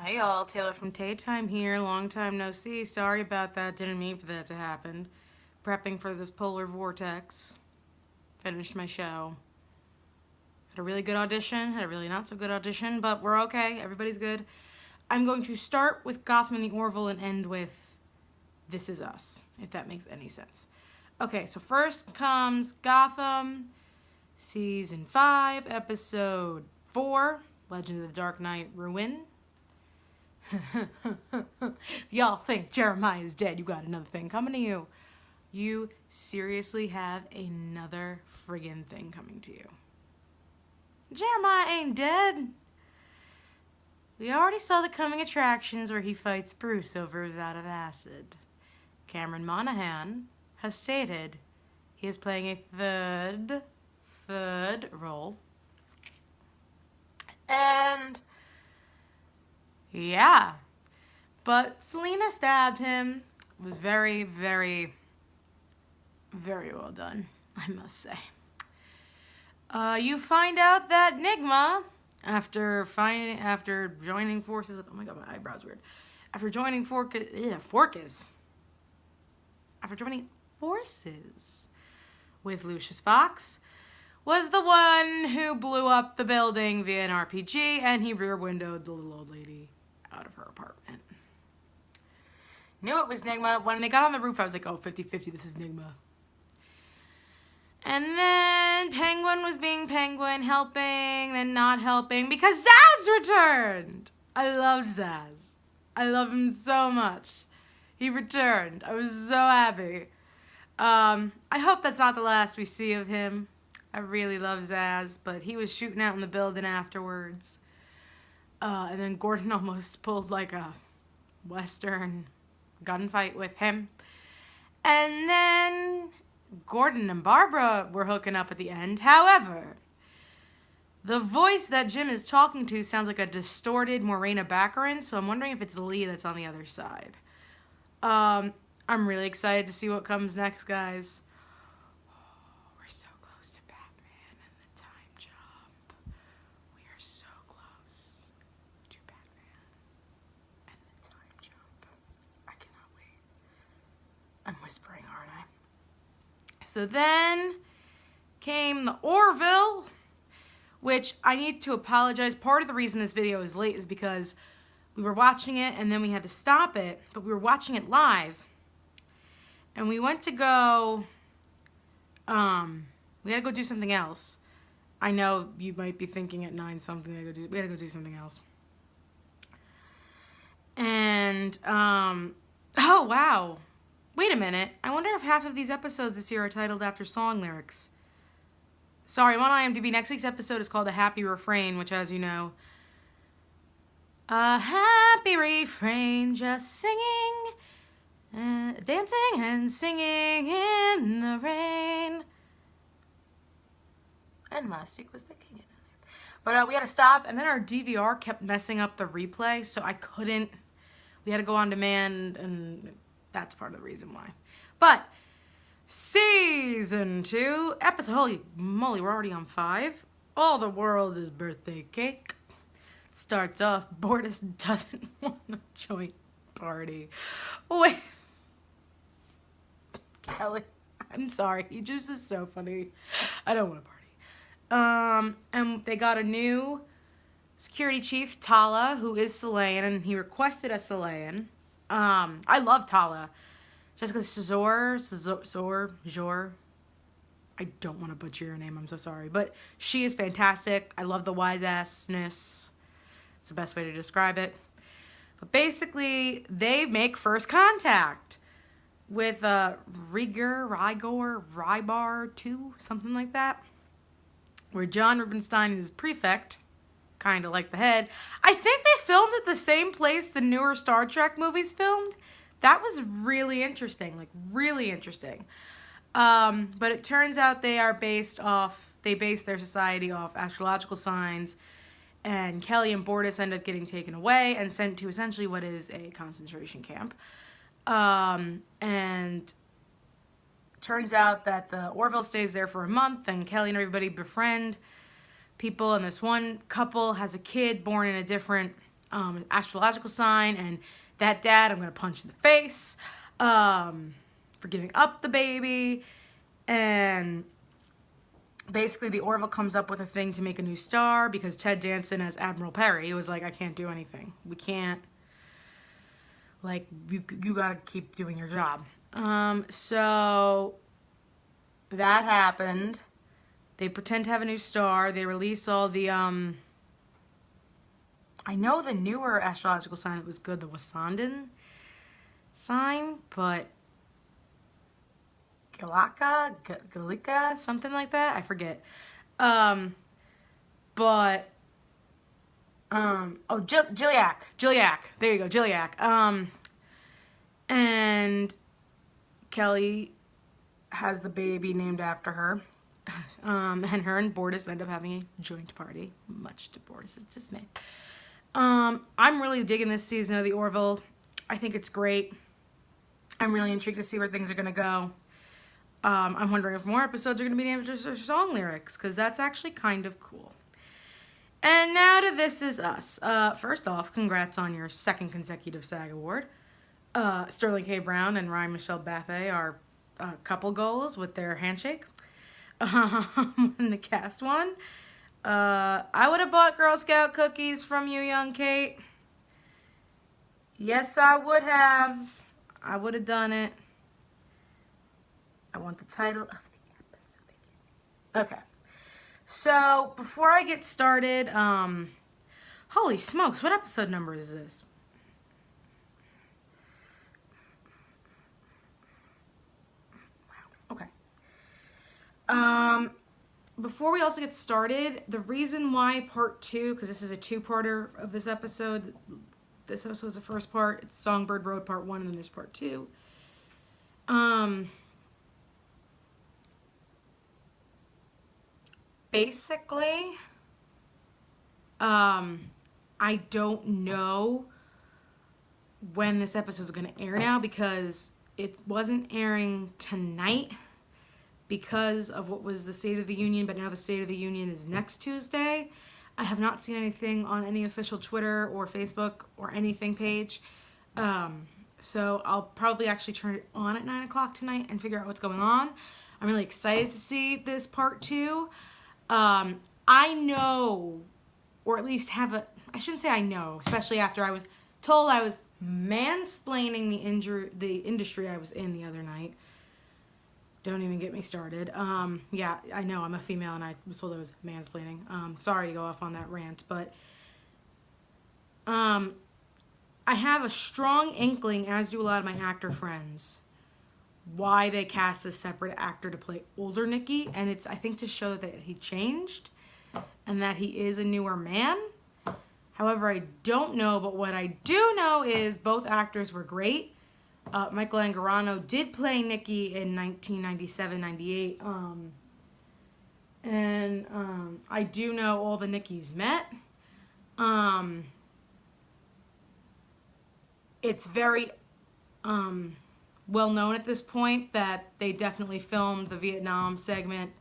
Hey y'all, Taylor from Taytime here. Long time no see. Sorry about that. Didn't mean for that to happen. Prepping for this polar vortex. Finished my show. Had a really good audition. Had a really not so good audition, but we're okay. Everybody's good. I'm going to start with Gotham and the Orville and end with This Is Us, if that makes any sense. Okay, so first comes Gotham, Season 5, Episode 4, Legend of the Dark Knight Ruin. Y'all think Jeremiah's dead. You got another thing coming to you. You seriously have another friggin' thing coming to you. Jeremiah ain't dead. We already saw the coming attractions where he fights Bruce over a vat of acid. Cameron Monaghan has stated he is playing a third role. And yeah, but Selena stabbed him. It was very, very, very well done, I must say. You find out that Nigma, after joining forces with, oh my god, my eyebrow's weird. After joining forces with Lucius Fox, was the one who blew up the building via an RPG, and he rear-windowed the little old lady out of her apartment. Knew it was Nigma. When they got on the roof, I was like, oh, 50-50, this is Nigma. And then Penguin was being Penguin, helping, then not helping, because Zaz returned! I loved Zaz. I love him so much. He returned. I was so happy. I hope that's not the last we see of him. I really love Zaz, but he was shooting out in the building afterwards. And then Gordon almost pulled like a Western gunfight with him. And then Gordon and Barbara were hooking up at the end. However, the voice that Jim is talking to sounds like a distorted Morena Baccarin, so I'm wondering if it's Lee that's on the other side. I'm really excited to see what comes next, guys. We're so close to Batman and the time jump. We are so close to Batman and the time jump. I cannot wait. I'm whispering, aren't I? So then came the Orville, which I need to apologize. Part of the reason this video is late is because we were watching it and then we had to stop it, but we were watching it live. And we went to go, we had to go do something else. I know you might be thinking at 9 something, we had to go do something else. And, oh wow. Wait a minute. I wonder if half of these episodes this year are titled after song lyrics. Sorry, I'm on IMDb. Next week's episode is called A Happy Refrain, which, as you know, a happy refrain, just singing, dancing and singing in the rain. And last week was the King. But we had to stop, and then our DVR kept messing up the replay, so I couldn't. We had to go on demand, and that's part of the reason why. But Season 2, episode, holy moly, we're already on 5. All the world is birthday cake. Starts off, Bortus doesn't want a joint party. Wait. Kelly, I'm sorry. He just is so funny. I don't want a party. And they got a new security chief, Talla, who is Chilean, and he requested a Chilean. I love Talla. Jessica Zor. I don't want to butcher your name. I'm so sorry. But she is fantastic. I love the wise-assness. It's the best way to describe it. But basically, they make first contact with Rybar 2, something like that, where John Rubinstein is prefect, kind of like the head. I think they filmed at the same place the newer Star Trek movies filmed. That was really interesting, like really interesting. But it turns out they base their society off astrological signs, and Kelly and Bortus end up getting taken away and sent to essentially what is a concentration camp. And turns out that the Orville stays there for a month, and Kelly and everybody befriend people, and this one couple has a kid born in a different astrological sign, and that dad I'm going to punch in the face for giving up the baby. And basically the Orville comes up with a thing to make a new star because Ted Danson as Admiral Perry was like, I can't do anything. We can't, like, you got to keep doing your job. So that happened. They pretend to have a new star. They release all the, I know the newer astrological sign that was good, the Wasandan sign, but Galika, something like that. I forget. But Jilliak. There you go, Jilliak. And Kelly has the baby named after her. And her and Bortus end up having a joint party, much to Bortus' dismay. I'm really digging this season of the Orville. I think it's great. I'm really intrigued to see where things are going to go. I'm wondering if more episodes are going to be named after song lyrics, because that's actually kind of cool. And now to This Is Us. First off, congrats on your second consecutive SAG award. Sterling K. Brown and Ryan Michelle Bathe are couple goals with their handshake. When the cast won. I would have bought Girl Scout cookies from you, young Kate. Yes, I would have. I would have done it. I want the title of the episode. Okay. So, before I get started, holy smokes, what episode number is this? Wow, okay. Before we also get started, the reason why part 2, because this is a two-parter of this episode is the first part, it's Songbird Road part 1, and then there's part 2. Basically, I don't know when this episode is going to air now, because it wasn't airing tonight because of what was the State of the Union, but now the State of the Union is next Tuesday. I have not seen anything on any official Twitter or Facebook or anything page. So I'll probably actually turn it on at 9 o'clock tonight and figure out what's going on. I'm really excited to see this part 2. I know, or at least I shouldn't say I know, especially after I was told I was mansplaining the industry I was in the other night. Don't even get me started. Yeah, I know I'm a female and I was told I was mansplaining. Sorry to go off on that rant, but I have a strong inkling, as do a lot of my actor friends, why they cast a separate actor to play older Nicky, and it's, I think, to show that he changed and that he is a newer man. However, I don't know, but what I do know is both actors were great. Michael Angarano did play Nicky in 1997-98, and I do know all the Nickys met. It's very well known at this point that they definitely filmed the Vietnam segment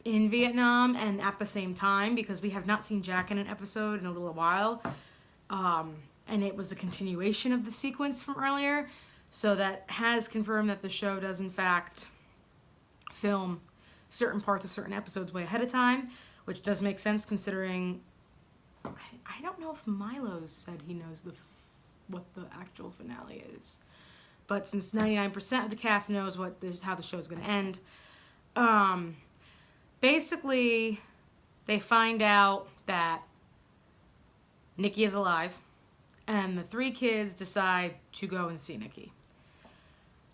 in Vietnam and at the same time, because we have not seen Jack in an episode in a little while. And it was a continuation of the sequence from earlier. So that has confirmed that the show does, in fact, film certain parts of certain episodes way ahead of time, which does make sense considering, I don't know if Milo said he knows what the actual finale is. But since 99% of the cast knows how the show's going to end, basically, they find out that Nicky is alive, and the 3 kids decide to go and see Nicky.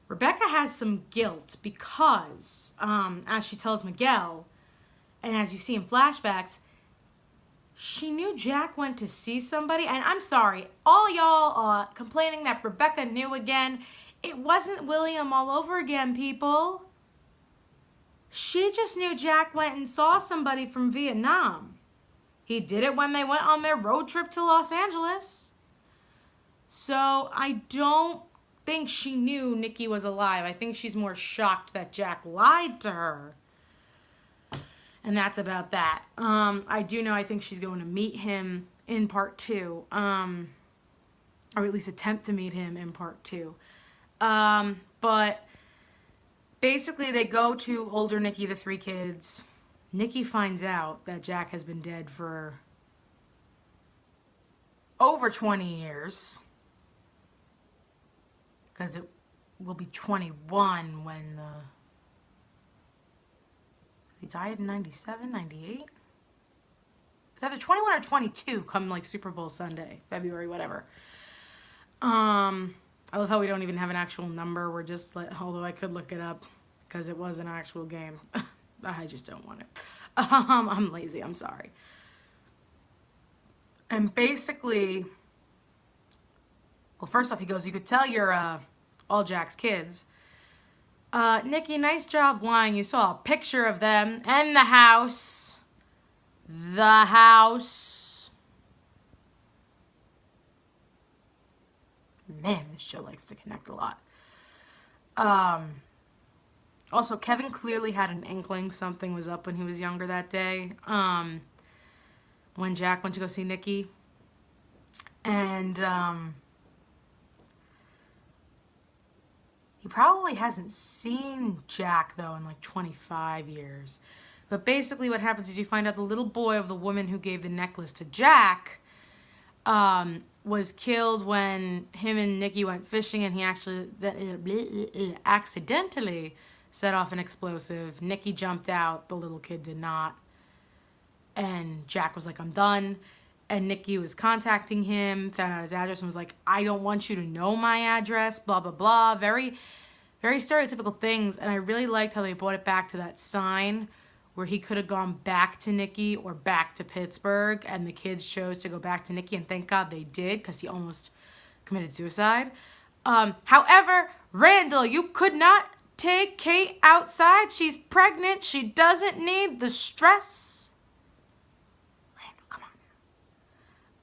Rebecca has some guilt because, as she tells Miguel, and as you see in flashbacks, she knew Jack went to see somebody. And I'm sorry, all y'all complaining that Rebecca knew again. It wasn't William all over again, people. She just knew Jack went and saw somebody from Vietnam. He did it when they went on their road trip to Los Angeles. So I don't think she knew Nicky was alive. I think she's more shocked that Jack lied to her. And that's about that. I do know I think she's going to meet him in part 2. Or at least attempt to meet him in part 2. But basically they go to older Nicky, the 3 kids. Nicky finds out that Jack has been dead for over 20 years. Because it will be 21 when he died in 97, 98? It's either 21 or 22 come like Super Bowl Sunday, February, whatever. I love how we don't even have an actual number. We're just, although I could look it up because it was an actual game. I just don't want it. I'm lazy, I'm sorry. And basically, well, first off, he goes, you could tell you're all Jack's kids. Nicky, nice job lying. You saw a picture of them and the house. The house. Man, this show likes to connect a lot. Also, Kevin clearly had an inkling something was up when he was younger that day. When Jack went to go see Nicky. And he probably hasn't seen Jack, though, in like 25 years. But basically what happens is you find out the little boy of the woman who gave the necklace to Jack was killed when him and Nicky went fishing, and he actually accidentally set off an explosive. Nicky jumped out. The little kid did not. And Jack was like, I'm done. And Nicky was contacting him, found out his address, and was like, I don't want you to know my address, blah, blah, blah. Very, very stereotypical things. And I really liked how they brought it back to that sign where he could have gone back to Nicky or back to Pittsburgh, and the kids chose to go back to Nicky, and thank God they did, because he almost committed suicide. However, Randall, you could not take Kate outside. She's pregnant. She doesn't need the stress. Randall, come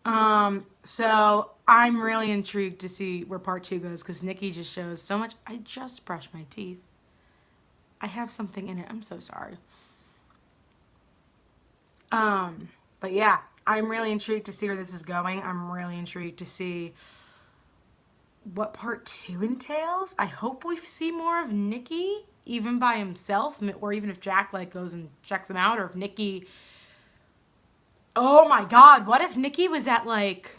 on. So I'm really intrigued to see where part 2 goes, because Nicky just shows so much. I just brushed my teeth. I have something in it. I'm so sorry. But yeah, I'm really intrigued to see where this is going. I'm really intrigued to see what part 2 entails. I hope we see more of Nicky, even by himself, or even if Jack like goes and checks him out, or if Nicky, oh my God, what if Nicky was at like,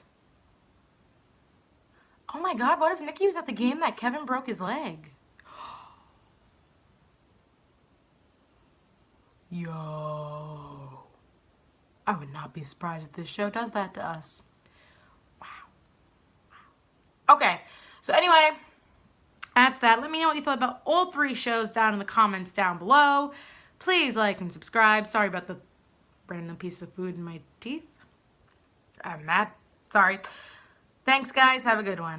oh my God, what if Nicky was at the game that Kevin broke his leg? Yo. I would not be surprised if this show does that to us. Wow. Okay, so anyway, that's that. Let me know what you thought about all 3 shows down in the comments down below. Please like and subscribe. Sorry about the random piece of food in my teeth. I'm mad. Sorry. Thanks, guys. Have a good one.